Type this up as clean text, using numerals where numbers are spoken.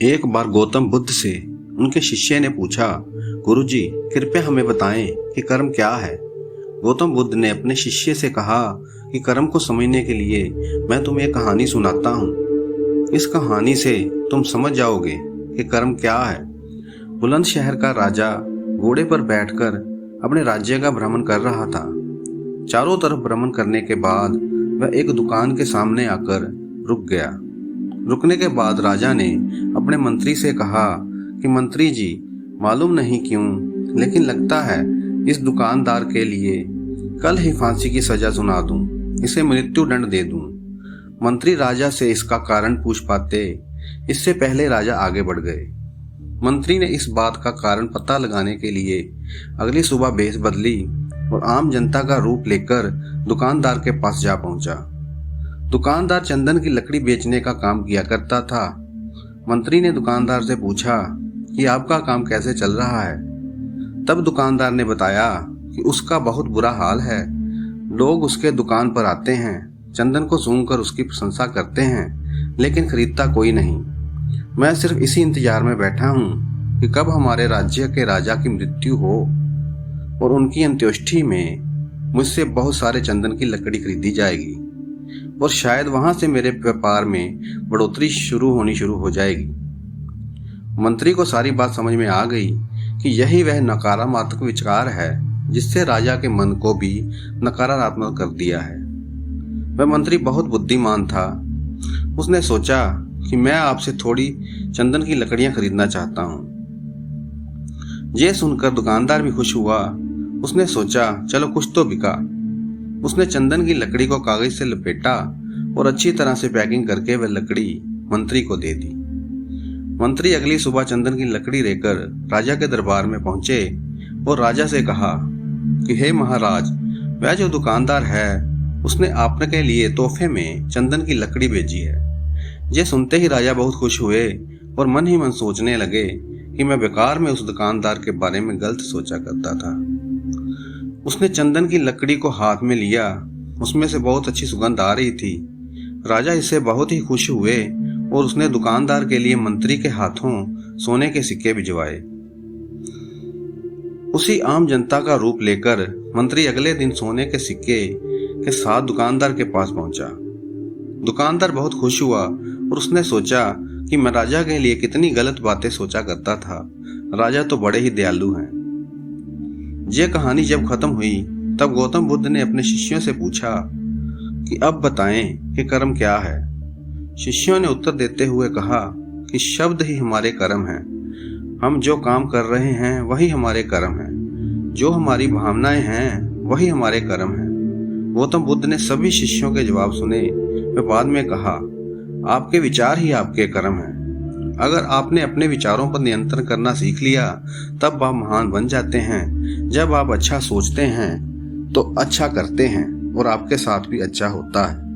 एक बार गौतम बुद्ध से उनके शिष्य ने पूछा, गुरुजी कृपया हमें बताएं कि कर्म क्या है। गौतम बुद्ध ने अपने शिष्य से कहा कि कर्म को समझने के लिए मैं तुम्हें एक कहानी सुनाता हूँ। इस कहानी से तुम समझ जाओगे कि कर्म क्या है। बुलंदशहर का राजा घोड़े पर बैठकर अपने राज्य का भ्रमण कर रहा था। चारों तरफ भ्रमण करने के बाद वह एक दुकान के सामने आकर रुक गया। रुकने के बाद राजा ने अपने मंत्री से कहा कि मंत्री जी, मालूम नहीं क्यों लेकिन लगता है इस दुकानदार के लिए कल ही फांसी की सजा सुना दूं, इसे मृत्यु दंड दे दूं। मंत्री राजा से इसका कारण पूछ पाते इससे पहले राजा आगे बढ़ गए। मंत्री ने इस बात का कारण पता लगाने के लिए अगली सुबह भेष बदली और आम जनता का रूप लेकर दुकानदार के पास जा पहुंचा। दुकानदार चंदन की लकड़ी बेचने का काम किया करता था। मंत्री ने दुकानदार से पूछा कि आपका काम कैसे चल रहा है। तब दुकानदार ने बताया कि उसका बहुत बुरा हाल है। लोग उसके दुकान पर आते हैं, चंदन को सूंघकर उसकी प्रशंसा करते हैं, लेकिन खरीदता कोई नहीं। मैं सिर्फ इसी इंतजार में बैठा हूँ कि कब हमारे राज्य के राजा की मृत्यु हो और उनकी अंत्येष्टि में मुझसे बहुत सारे चंदन की लकड़ी खरीदी जाएगी और शायद वहां से मेरे व्यापार में बढ़ोतरी होनी शुरू हो जाएगी। मंत्री को सारी बात समझ में आ गई कि यही वह नकारात्मक विचार है जिससे राजा के मन को भी नकारात्मक कर दिया है। वह मंत्री बहुत बुद्धिमान था। उसने सोचा कि मैं आपसे थोड़ी चंदन की लकड़ियां खरीदना चाहता हूं। यह सुनकर दुकानदार भी खुश हुआ। उसने सोचा चलो कुछ तो बिका। उसने चंदन की लकड़ी को कागज से लपेटा और अच्छी तरह से पैकिंग करके वह लकड़ी मंत्री को दे दी। मंत्री अगली सुबह चंदन की लकड़ी लेकर राजा के दरबार में पहुंचे और राजा से कहा कि हे महाराज, वह जो दुकानदार है उसने आपके लिए तोहफे में चंदन की लकड़ी भेजी है। यह सुनते ही राजा बहुत खुश हुए और मन ही मन सोचने लगे कि मैं बेकार में उस दुकानदार के बारे में गलत सोचा करता था। उसने चंदन की लकड़ी को हाथ में लिया। उसमें से बहुत अच्छी सुगंध आ रही थी। राजा इससे बहुत ही खुश हुए और उसने दुकानदार के लिए मंत्री के हाथों सोने के सिक्के भिजवाए। उसी आम जनता का रूप लेकर मंत्री अगले दिन सोने के सिक्के के साथ दुकानदार के पास पहुंचा। दुकानदार बहुत खुश हुआ और उसने सोचा कि मैं राजा के लिए कितनी गलत बातें सोचा करता था। राजा तो बड़े ही दयालु हैं। यह कहानी जब खत्म हुई तब गौतम बुद्ध ने अपने शिष्यों से पूछा कि अब बताएं कि कर्म क्या है। शिष्यों ने उत्तर देते हुए कहा कि शब्द ही हमारे कर्म हैं। हम जो काम कर रहे हैं वही हमारे कर्म हैं। जो हमारी भावनाएं हैं वही हमारे कर्म हैं। गौतम बुद्ध ने सभी शिष्यों के जवाब सुने। वे बाद में कहा, आपके विचार ही आपके कर्म हैं। अगर आपने अपने विचारों पर नियंत्रण करना सीख लिया तब आप महान बन जाते हैं। जब आप अच्छा सोचते हैं तो अच्छा करते हैं और आपके साथ भी अच्छा होता है।